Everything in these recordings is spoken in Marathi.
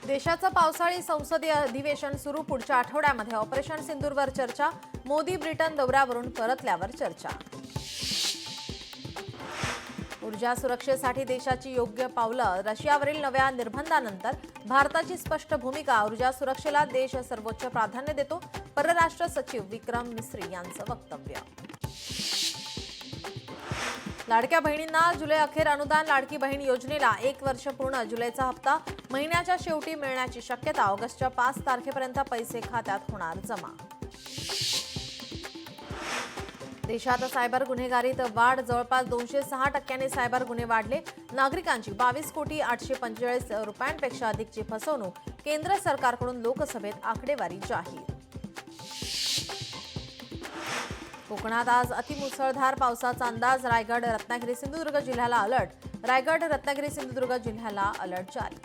देशाचं पावसाळी संसदीय अधिवेशन सुरू पुढच्या आठवड्यामध्ये ऑपरेशन सिंदूरवर चर्चा मोदी ब्रिटन दौऱ्यावरून परतल्यावर चर्चा ऊर्जा सुरक्षेसाठी देशाची योग्य पावलं रशियावरील नव्या निर्बंधानंतर भारताची स्पष्ट भूमिका ऊर्जा सुरक्षेला देश सर्वोच्च प्राधान्य देतो परराष्ट्र सचिव विक्रम मिस्री यांचं वक्तव्य लाडक्या बहिणींना जुलै अखेर अनुदान लाडकी बहीण योजनेला 1 वर्ष पूर्ण जुलैचा हप्ता महिन्याच्या शेवटी मिळण्याची शक्यता ऑगस्टच्या 5 तारखेपर्यंत पैसे खात्यात होणार जमा देशात सायबर गुन्हेगारीत वाढ जवळपास 206% सायबर गुन्हे वाढले नागरिकांची 22,845 रुपयांपेक्षा अधिकची फसवणूक केंद्र सरकारकडून लोकसभेत आकडेवारी जाहीर कोकणात आज अतिमुसळधार पावसाचा अंदाज रायगड रत्नागिरी सिंधुदुर्ग जिल्ह्याला अलर्ट रायगड रत्नागिरी सिंधुदुर्ग जिल्ह्याला अलर्ट जारी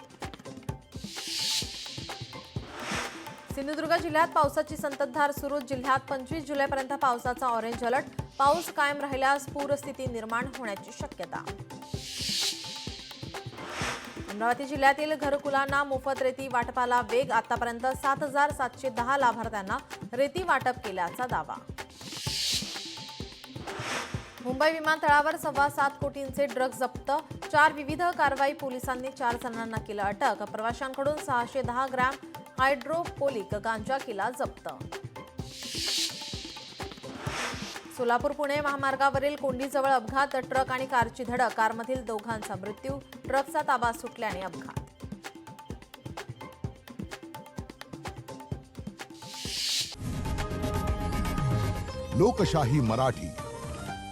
सिंधुदुर्ग जिल्ह्यात पावसाची संततधार सुरू जिल्ह्यात 25 जुलैपर्यंत पावसाचा ऑरेंज अलर्ट पाऊस कायम राहिल्यास पूरस्थिती निर्माण होण्याची शक्यता अमरावती जिल्ह्यातील घरकुलांना मोफत रेती वाटपाला वेग आतापर्यंत 7,710 लाभार्थ्यांना रेती वाटप केल्याचा दावा मुंबई विमानतळावर 7.25 कोटींचे ड्रग्ज जप्त 4 विविध कारवाई पोलिसांनी 4 जणांना केलं अटक प्रवाशांकडून 610 ग्रॅम हायड्रोपोलिक गांजा केला जप्त सोलापूर पुणे महामार्गावरील कोंडीजवळ अपघात ट्रक आणि कारची धडक कारमधील दोघांचा मृत्यू ट्रकचा ताबा सुटल्याने अपघात लोकशाही मराठी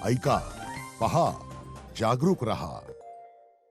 ऐका पहा जागरूक रहा।